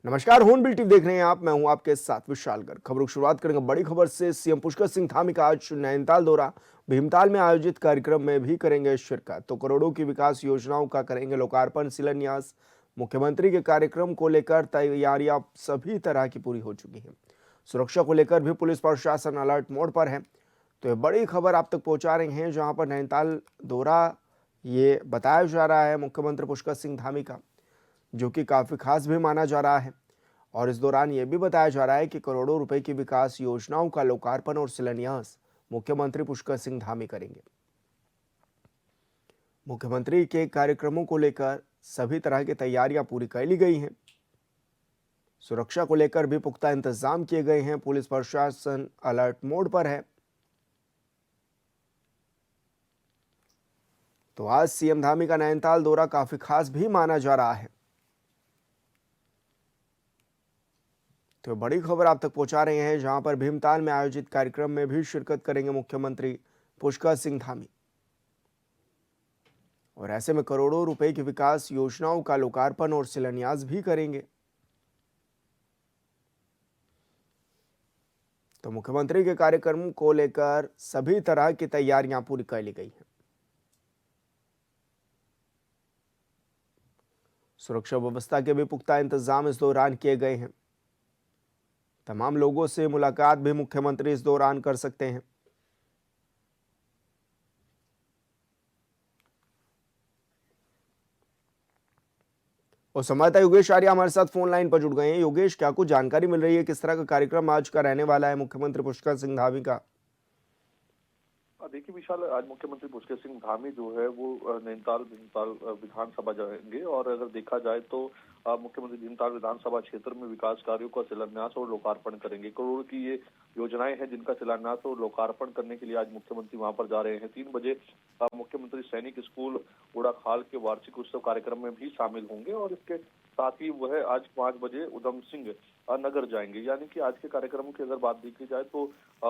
नमस्कार, होन bill TV देख रहे हैं आप। मैं हूं आपके साथ विशाल गर्ग। खबरों की शुरुआत करेंगे बड़ी खबर से। सीएम पुष्कर सिंह धामी का आज नैनीताल दौरा। भीमताल में आयोजित कार्यक्रम में भी करेंगे शिरकत। तो करोड़ों की विकास योजनाओं का करेंगे लोकार्पण शिलान्यास। मुख्यमंत्री के कार्यक्रम को लेकर तैयारियां सभी तरह की पूरी हो चुकी हैं। सुरक्षा को लेकर भी पुलिस प्रशासन अलर्ट मोड पर है। तो ये बड़ी खबर आप तक पहुंचा रहे हैं, जहां पर नैनीताल दौरा ये बताया जा रहा है मुख्यमंत्री पुष्कर सिंह धामी का, जो कि काफ़ी खास भी माना जा रहा है। और इस दौरान यह भी बताया जा रहा है कि करोड़ों रुपए की विकास योजनाओं का लोकार्पण और शिलान्यास मुख्यमंत्री पुष्कर सिंह धामी करेंगे। मुख्यमंत्री के कार्यक्रमों को लेकर सभी तरह की तैयारियां पूरी कर ली गई हैं। सुरक्षा को लेकर भी पुख्ता इंतजाम किए गए हैं। पुलिस प्रशासन अलर्ट मोड पर है। तो आज सीएम धामी का नैनीताल दौरा काफी खास भी माना जा रहा है। तो बड़ी खबर आप तक पहुंचा रहे हैं, जहां पर भीमताल में आयोजित कार्यक्रम में भी शिरकत करेंगे मुख्यमंत्री पुष्कर सिंह धामी। और ऐसे में करोड़ों रुपए की विकास योजनाओं का लोकार्पण और शिलान्यास भी करेंगे। तो मुख्यमंत्री के कार्यक्रम को लेकर सभी तरह की तैयारियां पूरी कर ली गई हैं। सुरक्षा व्यवस्था के भी पुख्ता इंतजाम इस दौरान किए गए हैं। तमाम लोगों से मुलाकात भी मुख्यमंत्री इस दौरान कर सकते हैं। और संवाददाता योगेश आर्य हमारे साथ फोन लाइन पर जुड़ गए हैं। योगेश, क्या कुछ जानकारी मिल रही है, किस तरह का कार्यक्रम आज का रहने वाला है मुख्यमंत्री पुष्कर सिंह धामी का? देखिए विशाल, आज मुख्यमंत्री पुष्कर सिंह धामी जो है वो नैनीताल भीमताल विधानसभा जाएंगे। और अगर देखा जाए तो मुख्यमंत्री भीमताल विधानसभा क्षेत्र में विकास कार्यों का शिलान्यास और लोकार्पण करेंगे। करोड़ की ये योजनाएं हैं जिनका शिलान्यास और लोकार्पण करने के लिए आज मुख्यमंत्री वहां पर जा रहे हैं। 3 बजे मुख्यमंत्री सैनिक स्कूल उड़ाखाल के वार्षिक उत्सव कार्यक्रम में भी शामिल होंगे। और इसके साथ ही वह आज 5 बजे उधम सिंह नगर जाएंगे। यानी कि आज के कार्यक्रम की अगर बात देखी जाए तो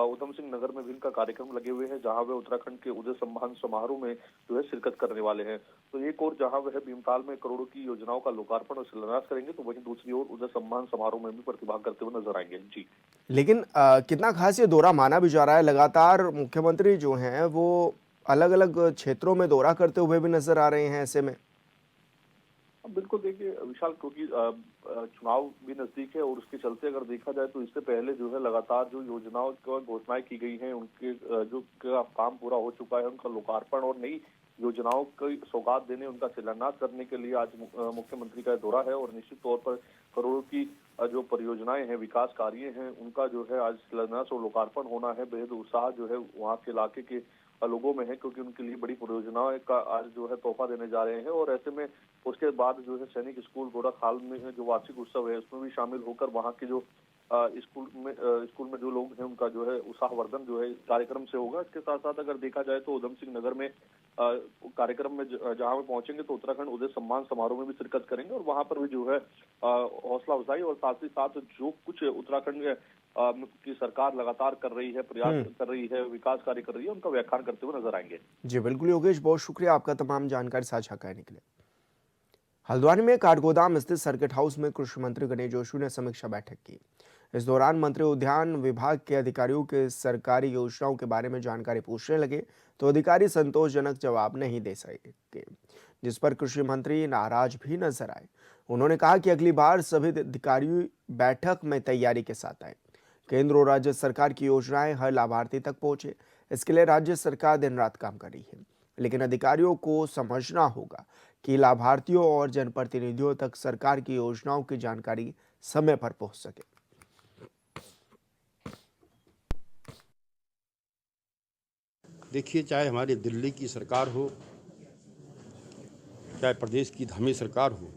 उधम सिंह नगर में भी इनका कार्यक्रम लगे हुए हैं, जहां वे उत्तराखंड के उदय सम्मान समारोह में जो है शिरकत करने वाले हैं। तो एक और जहां वह भीमताल में करोड़ों की योजनाओं का लोकार्पण और शिलान्यास करेंगे, तो वहीं दूसरी ओर उदय सम्मान समारोह में भी प्रतिभाग करते हुए नजर आएंगे। जी, लेकिन कितना खास ये दौरा माना भी जा रहा है? लगातार मुख्यमंत्री जो हैं वो अलग अलग क्षेत्रों में दौरा करते हुए भी नजर आ रहे हैं। ऐसे में बिल्कुल देखिए विशाल, क्योंकि चुनाव भी नजदीक है और उसके चलते अगर देखा जाए तो इससे पहले जो है लगातार जो योजनाओं की घोषणाएं की गई हैं, उनके जो का काम पूरा हो चुका है, उनका लोकार्पण और नई योजनाओं की सौगात देने, उनका शिलान्यास करने के लिए आज मुख्यमंत्री का दौरा है। और निश्चित तौर पर करोड़ों की जो परियोजनाएं हैं, विकास कार्य हैं, उनका जो है आज शिलान्यास और लोकार्पण होना है। बेहद उत्साह जो है वहाँ के इलाके के लोगों में है, क्योंकि उनके लिए बड़ी परियोजनाओं का आज जो है तोहफा देने जा रहे हैं। और ऐसे में उसके बाद जो है सैनिक स्कूल गोराखाल में जो वार्षिक उत्सव है उसमें भी शामिल होकर वहाँ के जो स्कूल में जो लोग हैं उनका जो है उत्साहवर्धन जो है इस कार्यक्रम से होगा। इसके साथ साथ अगर देखा जाए तो उधम सिंह नगर में कार्यक्रम में जहां पे पहुंचेंगे तो उत्तराखंड उदय सम्मान समारोह में भी शिरकत करेंगे। और वहां पर भी जो है हौसला अफजाई और साथ ही साथ जो कुछ उत्तराखंड में की सरकार लगातार कर रही है, प्रयास कर रही है, विकास कार्य कर रही है, उनका व्याख्यान करते हुए नजर आएंगे। जी बिल्कुल योगेश, बहुत शुक्रिया आपका तमाम जानकारी साझा करने के लिए। हल्द्वानी में काठगोदाम स्थित सर्किट हाउस में कृषि मंत्री गणेश जोशी ने समीक्षा बैठक की। इस दौरान मंत्री उद्यान विभाग के अधिकारियों के सरकारी योजनाओं के बारे में जानकारी पूछने लगे, तो अधिकारी संतोषजनक जवाब नहीं दे सके, जिस पर कृषि मंत्री नाराज भी नजर आए। उन्होंने कहा कि अगली बार सभी अधिकारी बैठक में तैयारी के साथ आए। केंद्र और राज्य सरकार की योजनाएं हर लाभार्थी तक पहुंचे, इसके लिए राज्य सरकार दिन रात काम कर रही है। लेकिन अधिकारियों को समझना होगा कि लाभार्थियों और जनप्रतिनिधियों तक सरकार की योजनाओं की जानकारी समय पर पहुंच सके। देखिए, चाहे हमारी दिल्ली की सरकार हो, चाहे प्रदेश की धामी सरकार हो,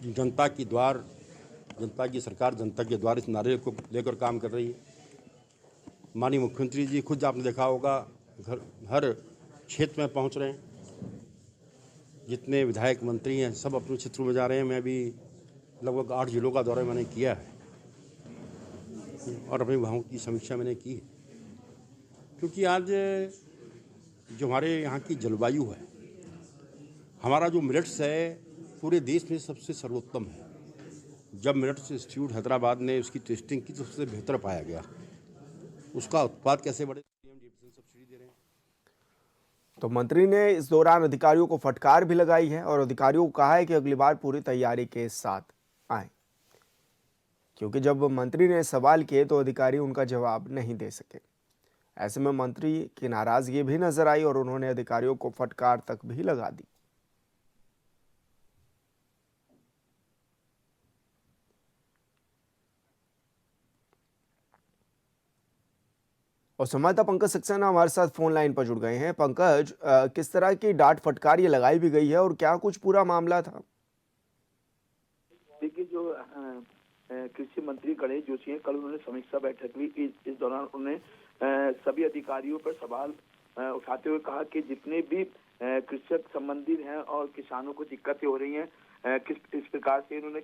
जनता की द्वार, जनता की सरकार, जनता के द्वार इस नारे को लेकर काम कर रही है। माननीय मुख्यमंत्री जी खुद आपने देखा होगा हर क्षेत्र में पहुंच रहे हैं। जितने विधायक मंत्री हैं सब अपने क्षेत्रों में जा रहे हैं। मैं भी लगभग 8 जिलों का दौरा मैंने किया है और अपने वहाँ की समीक्षा मैंने की है। क्योंकि आज जो हमारे यहाँ की जलवायु है, हमारा जो मिलेट्स है पूरे देश में सबसे सर्वोत्तम है। जब मेरिट्स इंस्टीट्यूट हैदराबाद ने उसकी टेस्टिंग की तो सबसे बेहतर पाया गया। उसका उत्पाद कैसे बढ़े, सब्सिडी दे रहे हैं। तो मंत्री ने इस दौरान अधिकारियों को फटकार भी लगाई है और अधिकारियों को कहा है कि अगली बार पूरी तैयारी के साथ आए, क्योंकि जब मंत्री ने सवाल किए तो अधिकारी उनका जवाब नहीं दे सके। ऐसे में मंत्री की नाराजगी भी नजर आई और उन्होंने अधिकारियों को फटकार तक भी लगा दी। और संवाददाता पंकज सक्सेना हमारे साथ फोन लाइन पर जुड़ गए हैं। पंकज, किस तरह की डांट फटकार ये लगाई भी गई है और क्या कुछ पूरा मामला था? देखिए, जो कृषि मंत्री गणेश जोशी हैं, कल उन्होंने समीक्षा बैठक ली। इस दौरान उन्होंने सभी अधिकारियों पर सवाल उठाते हुए कहा कि जितने भी कृषक संबंधित हैं और किसानों को दिक्कतें हो रही हैं, किस प्रकार से इन्होंने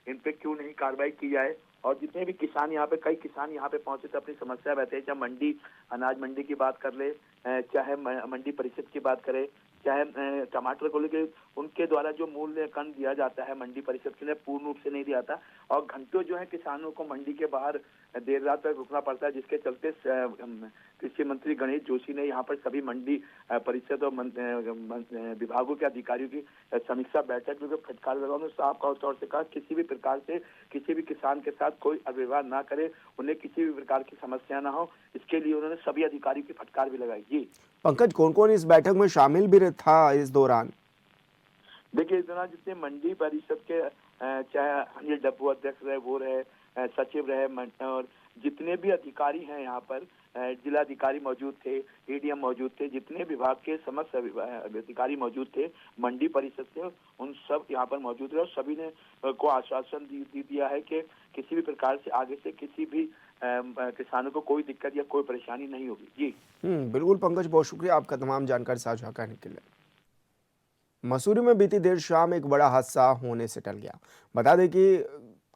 इन पे क्यों नहीं कार्रवाई की जाए। और जितने भी किसान यहाँ पे, कई किसान यहाँ पे पहुंचे थे, अपनी समस्या बताई, चाहे मंडी, अनाज मंडी की बात कर ले, चाहे मंडी परिषद की बात करे, चाहे टमाटर को लेकर उनके द्वारा जो मूल्यांकन दिया जाता है मंडी परिषद के लिए पूर्ण रूप से नहीं दिया जाता और घंटों जो है किसानों को मंडी के बाहर देर रात तक रुकना पड़ता है, जिसके चलते कृषि मंत्री गणेश जोशी ने यहाँ पर सभी मंडी परिषद और विभागों के अधिकारियों की समीक्षा बैठक में फटकार लगा। उन्होंने साफ तौर से कहा किसी भी प्रकार से किसी भी किसान के साथ कोई अव्यवहार ना करे, उन्हें किसी भी प्रकार की समस्या ना हो, इसके लिए उन्होंने सभी अधिकारियों की फटकार भी लगाई। जी पंकज, कौन कौन इस बैठक में शामिल भी था इस दौरान? देखिए, इस दौरान जितने मंडी परिषद के चाहे अनिल डब्बू अध्यक्ष रहे, वो रहे, सचिव रहे, और जितने भी अधिकारी हैं यहाँ पर, जिलाधिकारी मौजूद थे, एडीएम मौजूद थे, जितने विभाग के समस्त अधिकारी मौजूद थे मंडी परिषद से, उन सब यहाँ पर मौजूद रहे और सभी ने को आश्वासन दिया है कि किसी भी प्रकार से आगे से किसी भी किसानों को कोई दिक्कत या कोई परेशानी नहीं होगी। जी बिल्कुल पंकज, बहुत शुक्रिया आपका तमाम जानकारी साझा करने के लिए। मसूरी में बीती देर शाम एक बड़ा हादसा होने से टल गया। बता दें कि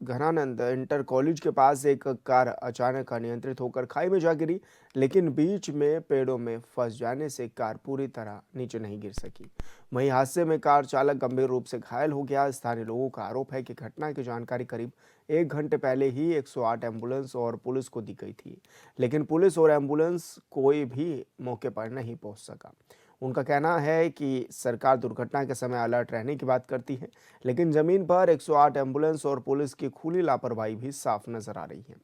घनानंद इंटर कॉलेज के पास एक कार अचानक अनियंत्रित होकर खाई में जा गिरी, लेकिन बीच में पेड़ों में फंस जाने से कार पूरी तरह नीचे नहीं गिर सकी। वहीं हादसे में कार चालक गंभीर रूप से घायल हो गया। स्थानीय लोगों का आरोप है कि घटना की जानकारी करीब 1 घंटे पहले ही 108 एम्बुलेंस और पुलिस को दी गई थी, लेकिन पुलिस और एम्बुलेंस कोई भी मौके पर नहीं पहुंच सका। उनका कहना है कि सरकार दुर्घटना के समय अलर्ट रहने की बात करती है, लेकिन जमीन पर 108 एम्बुलेंस और पुलिस की खुली लापरवाही भी साफ नजर आ रही है।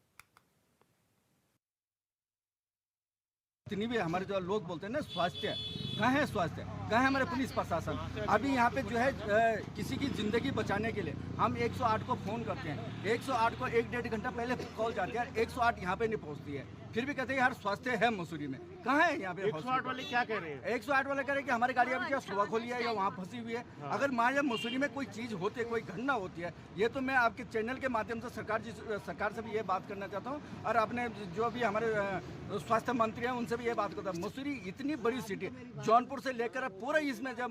जितनी भी हमारे जो लोग बोलते हैं ना, स्वास्थ्य कहाँ है, स्वास्थ्य कहाँ है, हमारे पुलिस प्रशासन अभी यहाँ पे जो है किसी की जिंदगी बचाने के लिए हम 108 को फोन करते हैं, 108 को 1-1.5 घंटा पहले कॉल जाती है, 108 यहाँ पे नहीं पहुँचती है, फिर भी कहते हैं यार स्वास्थ्य है मसूरी में, कहाँ है यहाँ पे? 108 वाले क्या कह रहे हैं? 108 वाले कह रहे हैं कि हमारी गाड़ी अभी क्या सुबह खोली है या वहाँ फंसी हुई है। अगर मान लीजिए मसूरी में कोई चीज़ होती है, कोई घटना होती है, ये तो मैं आपके चैनल के माध्यम से सरकार से भी ये बात करना चाहता हूँ और अपने जो भी हमारे स्वास्थ्य मंत्री हैं उनसे भी ये बात करता हूँ। मसूरी इतनी बड़ी सिटी, जौनपुर से लेकर पूरा इसमें जब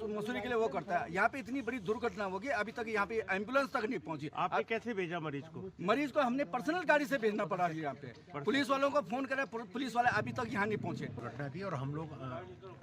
मसूरी के लिए वो करता है, यहाँ पे इतनी बड़ी दुर्घटना होगी, अभी तक यहाँ पे एम्बुलेंस तक नहीं पहुंची। आपने कैसे भेजा मरीज को? मरीज को हमने पर्सनल गाड़ी से भेजना पड़ा है। यहाँ पे पुलिस वालों को फोन करे, पुलिस वाले अभी तक यहाँ नहीं पहुंचे। घटना थी और हम लोग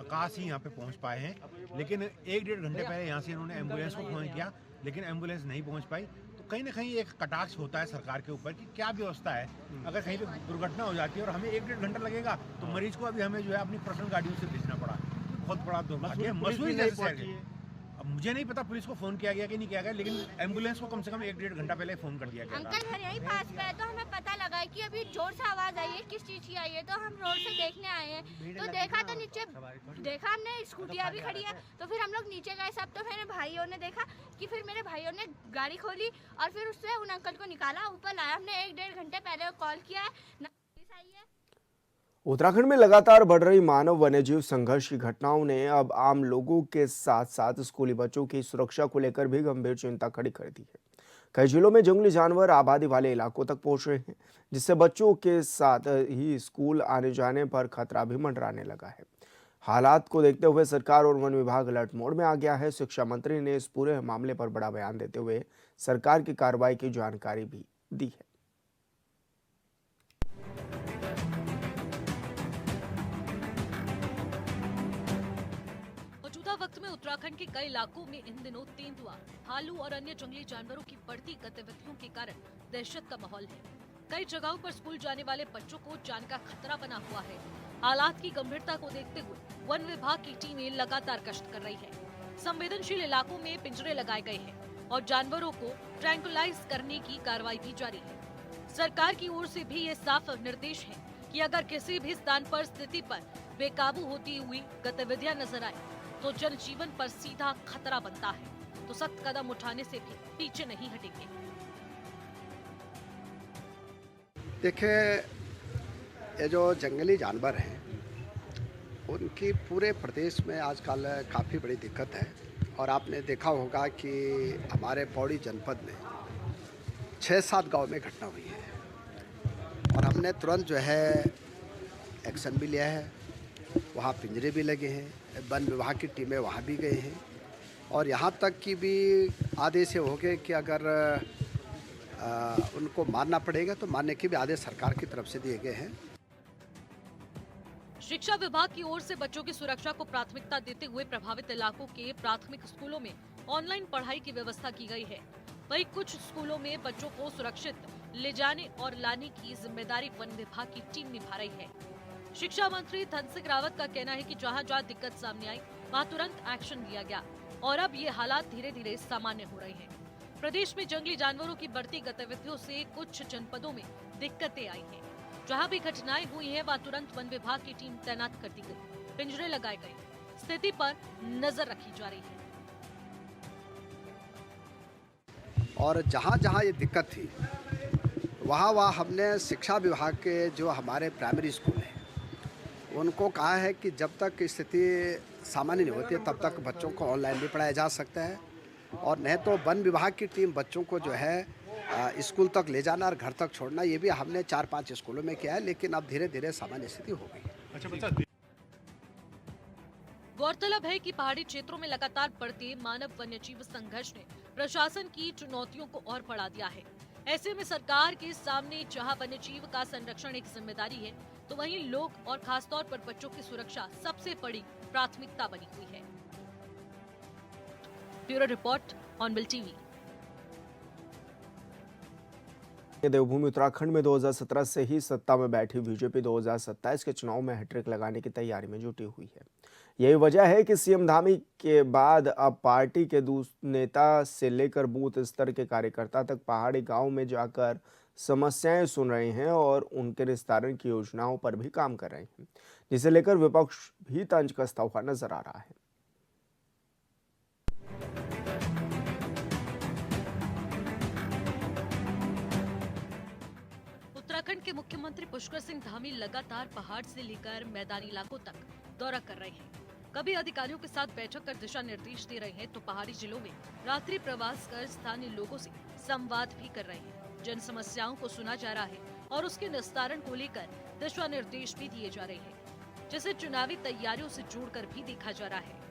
आकाश ही यहाँ पे पहुँच पाए हैं, लेकिन 1-1.5 घंटे पहले यहाँ से इन्होंने एम्बुलेंस को फोन किया, लेकिन एम्बुलेंस नहीं पहुँच पाई। तो कहीं ना कहीं एक कटाक्ष होता है सरकार के ऊपर कि क्या व्यवस्था है, अगर कहीं पे दुर्घटना हो जाती है और हमें 1-1.5 घंटा लगेगा तो मरीज को अभी हमें जो है अपनी पर्सनल गाड़ियों से भेजना पड़ा। बहुत बड़ा दुर्भाग्य है। मसूरी जैसे शहर है। अब मुझे नहीं पता पुलिस को फोन किया गया कि नहीं किया गया, लेकिन एम्बुलेंस को कम से कम 1-1.5 घंटा पहले फोन कर दिया गया। अंकल घर यहीं पास में है, तो हमें पता लगा कि अभी जोर से आवाज आई है, किस चीज की आई है, तो हम रोड से देखने आए हैं, तो देखा तो नीचे देखा हमने स्कूटियाँ भी खड़ी है, तो फिर हम लोग नीचे गए सब, तो मेरे भाइयों ने देखा कि फिर मेरे भाइयों ने गाड़ी खोली और फिर उससे उन अंकल को निकाला, ऊपर लाया। हमने 1-1.5 घंटे पहले कॉल किया है, ना पुलिस आई है। उत्तराखंड में लगातार बढ़ रही मानव वन्यजीव संघर्ष की घटनाओं ने अब आम लोगों के साथ साथ स्कूली बच्चों की सुरक्षा को लेकर भी गंभीर चिंता खड़ी कर दी है। कई जिलों में जंगली जानवर आबादी वाले इलाकों तक पहुंच रहे हैं, जिससे बच्चों के साथ ही स्कूल आने जाने पर खतरा भी मंडराने लगा है। हालात को देखते हुए सरकार और वन विभाग अलर्ट मोड में आ गया है। शिक्षा मंत्री ने इस पूरे मामले पर बड़ा बयान देते हुए सरकार की कार्रवाई की जानकारी भी दी है। वक्त में उत्तराखंड उत्तराखंड के कई इलाकों में इन दिनों तेंदुआ, भालू और अन्य जंगली जानवरों की बढ़ती गतिविधियों के कारण दहशत का माहौल है। कई जगहों पर स्कूल जाने वाले बच्चों को जान का खतरा बना हुआ है। हालात की गंभीरता को देखते हुए वन विभाग की टीमें लगातार गश्त कर रही है। संवेदनशील इलाकों में पिंजरे लगाए गए हैं और जानवरों को ट्रैंकुलाइज करने की कार्रवाई भी जारी है। सरकार की ओर से भी ये साफ निर्देश है कि अगर किसी भी स्थान पर स्थिति पर बेकाबू होती हुई गतिविधियां नजर आए तो जनजीवन पर सीधा खतरा बनता है, तो सख्त कदम उठाने से भी पीछे नहीं हटेंगे। देखिए, ये जो जंगली जानवर हैं उनकी पूरे प्रदेश में आजकल काफ़ी बड़ी दिक्कत है। और आपने देखा होगा कि हमारे पौड़ी जनपद में 6-7 गांव में घटना हुई है और हमने तुरंत जो है एक्शन भी लिया है। वहाँ पिंजरे भी लगे हैं, वन विभाग की टीमें वहाँ भी गए हैं और यहाँ तक कि भी आदेश हो गए कि अगर उनको मारना पड़ेगा तो मारने के भी आदेश सरकार की तरफ से दिए गए हैं। शिक्षा विभाग की ओर से बच्चों की सुरक्षा को प्राथमिकता देते हुए प्रभावित इलाकों के प्राथमिक स्कूलों में ऑनलाइन पढ़ाई की व्यवस्था की गई है। वहीं कुछ स्कूलों में बच्चों को सुरक्षित ले जाने और लाने की जिम्मेदारी वन विभाग की टीम निभा रही है। शिक्षा मंत्री धन सिंह रावत का कहना है कि जहां-जहां दिक्कत सामने आई वहां तुरंत एक्शन लिया गया और अब ये हालात धीरे धीरे सामान्य हो रहे हैं। प्रदेश में जंगली जानवरों की बढ़ती गतिविधियों से कुछ जनपदों में दिक्कतें आई हैं। जहां भी घटनाएं हुई हैं वहां तुरंत वन विभाग की टीम तैनात कर दी गई, पिंजरे लगाए गए, स्थिति पर नजर रखी जा रही है। और जहाँ ये दिक्कत थी वहाँ हमने शिक्षा विभाग के जो हमारे प्राइमरी स्कूल हैं उनको कहा है कि जब तक स्थिति सामान्य नहीं होती तब तक बच्चों को ऑनलाइन भी पढ़ाया जा सकता है और नहीं तो वन विभाग की टीम बच्चों को जो है स्कूल तक ले जाना और घर तक छोड़ना, ये भी हमने 4-5 स्कूलों में किया है, लेकिन अब धीरे धीरे सामान्य स्थिति हो गई। गौरतलब है कि पहाड़ी क्षेत्रों में लगातार बढ़ते मानव वन्यजीव संघर्ष ने प्रशासन की चुनौतियों को और बढ़ा दिया है। ऐसे में सरकार के सामने जहां वन्यजीव का संरक्षण एक जिम्मेदारी है, तो वहीं लोग और खासतौर पर बच्चों की सुरक्षा सबसे बड़ी प्राथमिकता बनी हुई है। ब्यूरो रिपोर्ट, ऑनबिल टीवी। देवभूमि उत्तराखंड में 2017 से ही सत्ता में बैठी बीजेपी 2027 के चुनाव में हैट्रिक लगाने की तैयारी में जुटी हुई है। यही वजह है कि सीएम धामी के बाद अब पार्टी के नेता से लेकर बूथ स्तर के कार्यकर्ता तक पहाड़ी गांव में जाकर समस्याएं सुन रहे हैं और उनके निस्तारण की योजनाओं पर भी काम कर रहे हैं, जिसे लेकर विपक्ष भी तंज कसता हुआ नजर आ रहा है। उत्तराखंड के मुख्यमंत्री पुष्कर सिंह धामी लगातार पहाड़ से लेकर मैदानी इलाकों तक दौरा कर रहे हैं। कभी अधिकारियों के साथ बैठक कर दिशा निर्देश दे रहे हैं तो पहाड़ी जिलों में रात्रि प्रवास कर स्थानीय लोगों से संवाद भी कर रहे हैं। जन समस्याओं को सुना जा रहा है और उसके निस्तारण को लेकर दिशा निर्देश भी दिए जा रहे हैं, जिसे चुनावी तैयारियों से जोड़कर भी देखा जा रहा है।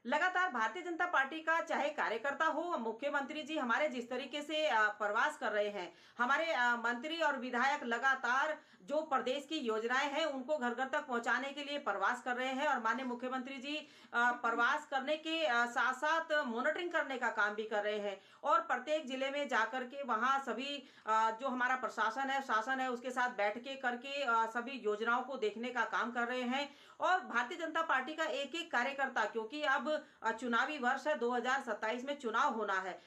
लगातार भारतीय जनता पार्टी का चाहे कार्यकर्ता हो, मुख्यमंत्री जी हमारे जिस तरीके से प्रवास कर रहे हैं, हमारे मंत्री और विधायक लगातार जो प्रदेश की योजनाएं हैं उनको घर घर तक पहुंचाने के लिए प्रवास कर रहे हैं और माननीय मुख्यमंत्री जी प्रवास करने के साथ साथ मॉनिटरिंग करने का काम भी कर रहे हैं और प्रत्येक जिले में जाकर के वहां सभी जो हमारा प्रशासन है, शासन है, उसके साथ बैठ के करके सभी योजनाओं को देखने का काम कर रहे हैं। और भारतीय जनता पार्टी का एक एक कार्यकर्ता, क्योंकि अब चुनावी वर्ष है, 2027 में चुनाव होना है।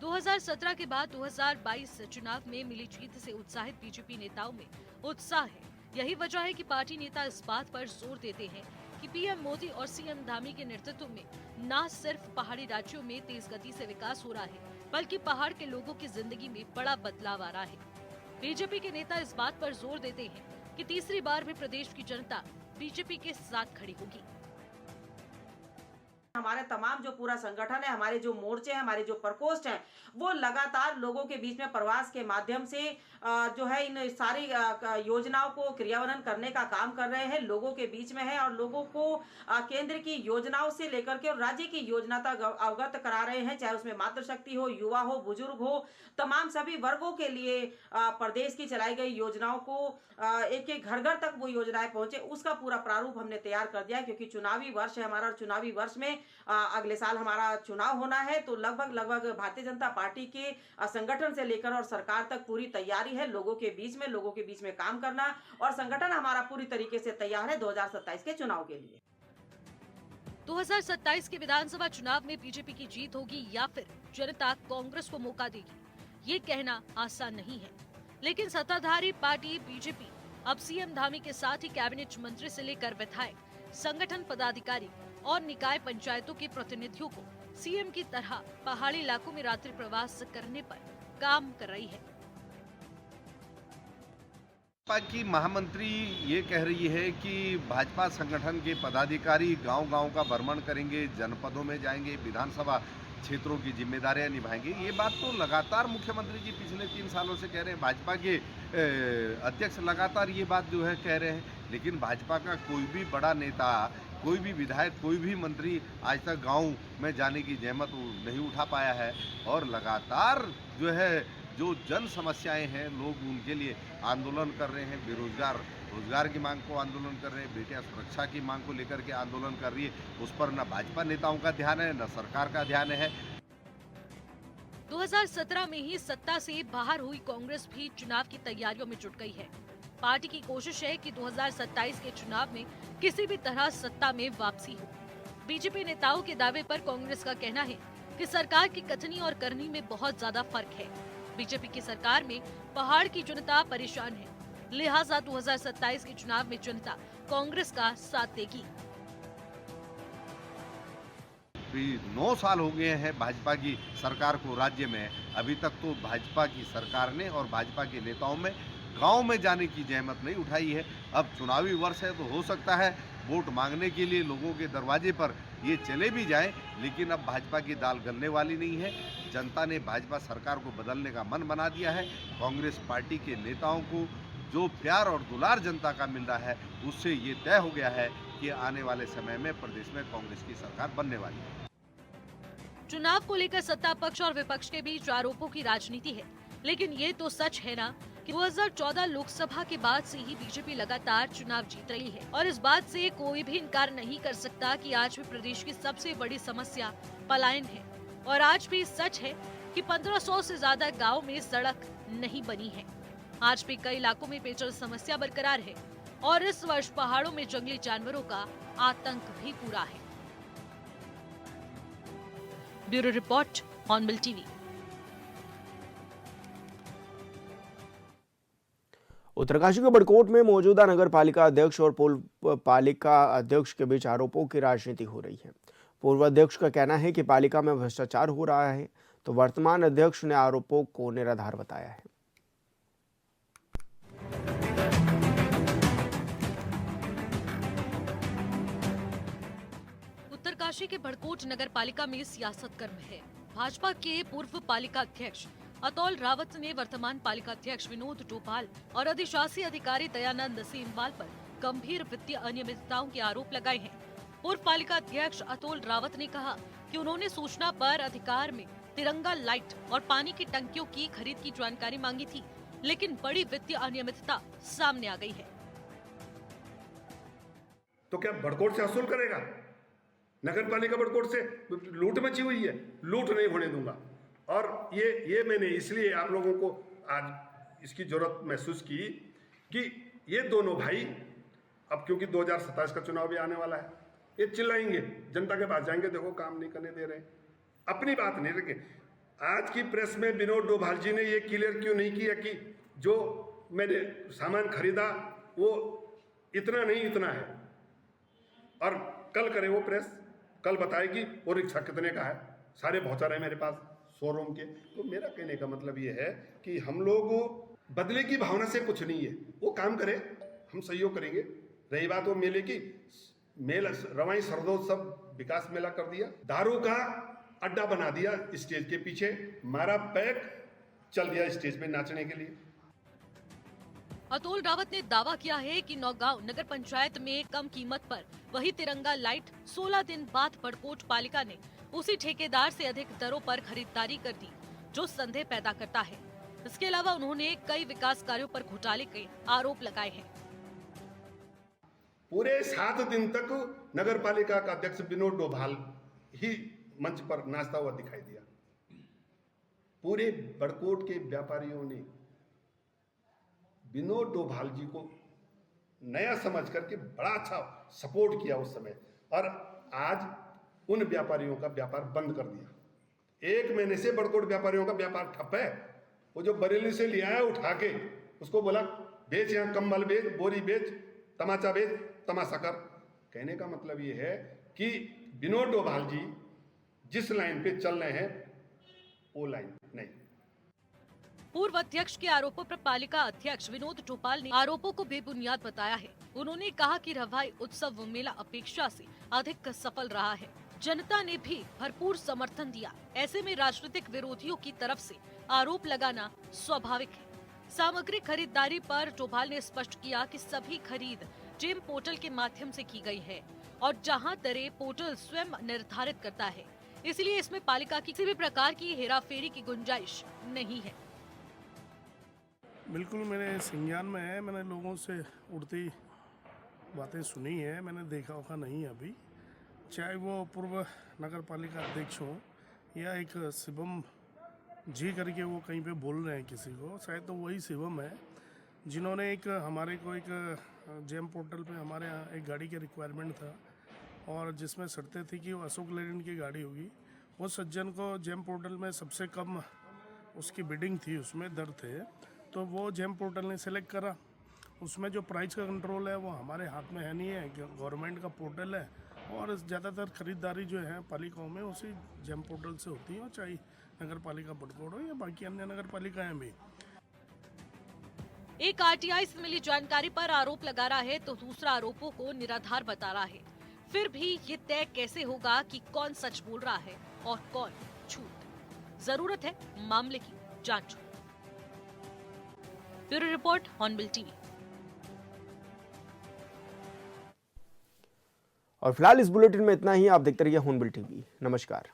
2017 के बाद 2022 चुनाव में मिली जीत से उत्साहित बीजेपी नेताओं में उत्साह है। यही वजह है कि पार्टी नेता इस बात पर जोर देते हैं कि पीएम मोदी और सीएम धामी के नेतृत्व में न सिर्फ पहाड़ी राज्यों में तेज गति से विकास हो रहा है, बल्कि पहाड़ के लोगों की जिंदगी में बड़ा बदलाव आ रहा है। बीजेपी के नेता इस बात पर जोर देते हैं कि तीसरी बार भी प्रदेश की जनता बीजेपी के साथ खड़ी होगी। हमारे तमाम जो पूरा संगठन है, हमारे जो मोर्चे हैं, हमारे जो प्रकोष्ठ हैं, वो लगातार लोगों के बीच में प्रवास के माध्यम से जो है इन सारी योजनाओं को क्रियान्वयन करने का काम कर रहे हैं, लोगों के बीच में है और लोगों को केंद्र की योजनाओं से लेकर के और राज्य की योजना तक अवगत करा रहे हैं, चाहे उसमें मातृशक्ति हो, युवा हो, बुजुर्ग हो, तमाम सभी वर्गों के लिए प्रदेश की चलाई गई योजनाओं को एक एक घर घर तक वो योजनाएं पहुंचे, उसका पूरा प्रारूप हमने तैयार कर दिया है। क्योंकि चुनावी वर्ष है हमारा और चुनावी वर्ष में अगले साल हमारा चुनाव होना है, तो लगभग भारतीय जनता पार्टी के संगठन से लेकर और सरकार तक पूरी तैयारी है लोगों के बीच में काम करना, और संगठन हमारा पूरी तरीके से तैयार है 2027 के चुनाव के लिए। 2027 के विधानसभा चुनाव में बीजेपी की जीत होगी या फिर जनता कांग्रेस को मौका देगी, ये कहना आसान नहीं है। लेकिन सत्ताधारी पार्टी बीजेपी अब सीएम धामी के साथ ही कैबिनेट मंत्री से लेकर विधायक, संगठन पदाधिकारी और निकाय पंचायतों के प्रतिनिधियों को सीएम की तरह पहाड़ी इलाकों में रात्रि प्रवास करने पर काम कर रही है। भाजपा की महामंत्री ये कह रही है कि भाजपा संगठन के पदाधिकारी गांव-गांव का भ्रमण करेंगे, जनपदों में जाएंगे, विधानसभा क्षेत्रों की जिम्मेदारियां निभाएंगे। ये बात तो लगातार मुख्यमंत्री जी पिछले 3 सालों से कह रहे हैं, भाजपा के अध्यक्ष लगातार ये बात जो है कह रहे हैं, लेकिन भाजपा का कोई भी बड़ा नेता, कोई भी विधायक, कोई भी मंत्री आज तक गांव में जाने की जहमत नहीं उठा पाया है। और लगातार जो है जो जन समस्याएं हैं, लोग उनके लिए आंदोलन कर रहे हैं, रोजगार की मांग को आंदोलन कर रहे हैं, बेटियां सुरक्षा की मांग को लेकर के आंदोलन कर रही है। उस पर न भाजपा नेताओं का ध्यान है, न सरकार का ध्यान है। 2017 में ही सत्ता से बाहर हुई कांग्रेस भी चुनाव की तैयारियों में जुट गई है। पार्टी की कोशिश है कि 2027 के चुनाव में किसी भी तरह सत्ता में वापसी हो। बीजेपी नेताओं के दावे पर कांग्रेस का कहना है कि सरकार की कथनी और करनी में बहुत ज्यादा फर्क है। बीजेपी की सरकार में पहाड़ की जनता परेशान है, लिहाजा 2027 के चुनाव में जनता कांग्रेस का साथ देगी। 9 साल हो गए हैं भाजपा की सरकार को राज्य में, अभी तक तो भाजपा की सरकार ने और भाजपा के नेताओं में गांव में जाने की जहमत नहीं उठाई है। अब चुनावी वर्ष है तो हो सकता है वोट मांगने के लिए लोगों के दरवाजे पर ये चले भी जाएं, लेकिन अब भाजपा की दाल गलने वाली नहीं है। जनता ने भाजपा सरकार को बदलने का मन बना दिया है। कांग्रेस पार्टी के नेताओं को जो प्यार और दुलार जनता का मिल रहा है, उससे ये तय हो गया है कि आने वाले समय में प्रदेश में कांग्रेस की सरकार बनने वाली है। चुनाव को लेकर सत्ता पक्ष और विपक्ष के बीच आरोपों की राजनीति है, लेकिन ये तो सच है ना कि 2014 लोकसभा के बाद से ही बीजेपी लगातार चुनाव जीत रही है, और इस बात से कोई भी इनकार नहीं कर सकता कि आज भी प्रदेश की सबसे बड़ी समस्या पलायन है। और आज भी सच है कि 1500 से ज्यादा गाँव में सड़क नहीं बनी है। आज भी कई इलाकों में पेयजल समस्या बरकरार है, और इस वर्ष पहाड़ों में जंगली जानवरों का आतंक भी पूरा है। ब्यूरो रिपोर्ट, ऑनबिल टीवी। उत्तरकाशी के बड़कोट में मौजूदा नगर पालिका अध्यक्ष और पूर्व पालिका अध्यक्ष के बीच आरोपों की राजनीति हो रही है। पूर्व अध्यक्ष का कहना है कि पालिका में भ्रष्टाचार हो रहा है, तो वर्तमान अध्यक्ष ने आरोपों को निराधार बताया है। उत्तरकाशी के बड़कोट नगर पालिका में सियासत गर्म है। भाजपा के पूर्व पालिका अध्यक्ष अतुल रावत ने वर्तमान पालिका अध्यक्ष विनोद डोभाल और अधिशासी अधिकारी दयानंद सेमवाल पर गंभीर वित्तीय अनियमितताओं के आरोप लगाए हैं। पूर्व पालिका अध्यक्ष अतुल रावत ने कहा कि उन्होंने सूचना पर अधिकार में तिरंगा लाइट और पानी की टंकियों की खरीद की जानकारी मांगी थी, लेकिन बड़ी वित्तीय अनियमितता सामने आ गई है। तो क्या बड़कोट से वसूल करेगा? नगर पालिका बड़कोट से लूट मची हुई है, लूट नहीं होने दूंगा। और ये मैंने इसलिए आप लोगों को आज इसकी जरूरत महसूस की कि ये दोनों भाई अब क्योंकि 2027 का चुनाव भी आने वाला है, ये चिल्लाएंगे, जनता के पास जाएंगे, देखो काम नहीं करने दे रहे, अपनी बात नहीं रखे। आज की प्रेस में विनोद डोभाल जी ने ये क्लियर क्यों नहीं किया कि जो मैंने सामान खरीदा वो इतना नहीं इतना है, और कल करे वो प्रेस, कल बताएगी वो रिक्शा कितने का है, सारे पहुंचा रहे मेरे पास शोरूम के। तो मेरा कहने का मतलब ये है कि हम लोग बदले की भावना से कुछ नहीं है, वो काम करे, हम सहयोग करेंगे। रही बात वो मेले की, मेला रवाई सर्दोत्सव विकास मेला कर दिया, दारू का अड्डा बना दिया स्टेज के पीछे, मारा पैक, चल दिया स्टेज पे नाचने के लिए। अतुल रावत ने दावा किया है कि नौगांव नगर पंचायत में कम कीमत पर वही तिरंगा लाइट 16 दिन बाद बड़कोट पालिका ने उसी ठेकेदार से अधिक दरों पर खरीदारी कर दी, जो संदेह पैदा करता है। इसके अलावा उन्होंने कई विकास कार्यों पर घोटाले के आरोप लगाए हैं। पूरे 7 दिन तक नगर पालिका का अध्यक्ष विनोद डोभाल ही मंच पर नाचता हुआ दिखाई दिया। पूरे बड़कोट के व्यापारियों ने विनोद डोभाल जी को नया समझ करके बड़ा अच्छा सपोर्ट किया उस समय, और आज उन व्यापारियों का व्यापार बंद कर दिया। 1 महीने से बड़कोट व्यापारियों का व्यापार ठप है। वो जो बरेली से ले आया उठा के, उसको बोला बेच, यहाँ कंबल बेच, बोरी बेच, तमाचा बेच, तमाशा कर। कहने का मतलब ये है कि विनोद डोभाल जी जिस लाइन पे चल रहे हैं वो लाइन नहीं। पूर्व अध्यक्ष के आरोपों पर पालिका अध्यक्ष विनोद डोभाल ने आरोपों को बेबुनियाद बताया है। उन्होंने कहा कि रवाई उत्सव मेला अपेक्षा से अधिक सफल रहा है। जनता ने भी भरपूर समर्थन दिया। ऐसे में राजनीतिक विरोधियों की तरफ से आरोप लगाना स्वाभाविक है। सामग्री खरीदारी पर डोभाल ने स्पष्ट किया कि सभी खरीद जेम पोर्टल के माध्यम से की गई है और जहां दरें पोर्टल स्वयं निर्धारित करता है, इसलिए इसमें पालिका की किसी भी प्रकार की हेराफेरी की गुंजाइश नहीं है। बिल्कुल मेरे संज्ञान में है। मैंने लोगों से उड़ती बातें सुनी है, मैंने देखा होगा नहीं अभी। चाहे वो पूर्व नगर पालिका अध्यक्ष हो या एक शिवम जी करके वो कहीं पे बोल रहे हैं किसी को, शायद तो वही शिवम है जिन्होंने हमारे को जेम पोर्टल पे हमारे यहाँ एक गाड़ी की रिक्वायरमेंट था और जिसमें शर्तें थी कि वो अशोक लेलैंड की गाड़ी होगी। वो सज्जन को जेम पोर्टल में सबसे कम उसकी बिडिंग थी, उसमें दर थे, तो वो जेम पोर्टल ने सेलेक्ट करा। उसमें जो प्राइस का कंट्रोल है वो हमारे हाथ में है नहीं है, गवर्नमेंट का पोर्टल है और ज़्यादातर खरीदारी जो है पालिकाओं में उसी जेम पोर्टल से होती है, और चाहे नगर पालिका बड़कोट हो या बाकी अन्य नगर पालिकाएं भी। एक आरटीआई से मिली जानकारी पर आरोप लगा रहा है तो दूसरा आरोपों को निराधार बता रहा है। फिर भी ये तय कैसे होगा कि कौन सच बोल रहा है और कौन झूठ? जरूरत है मामले की जांच। Bureau report, hornbill TV. और फिलहाल इस बुलेटिन में इतना ही। आप देखते रहिए हॉर्नबिल टीवी। नमस्कार।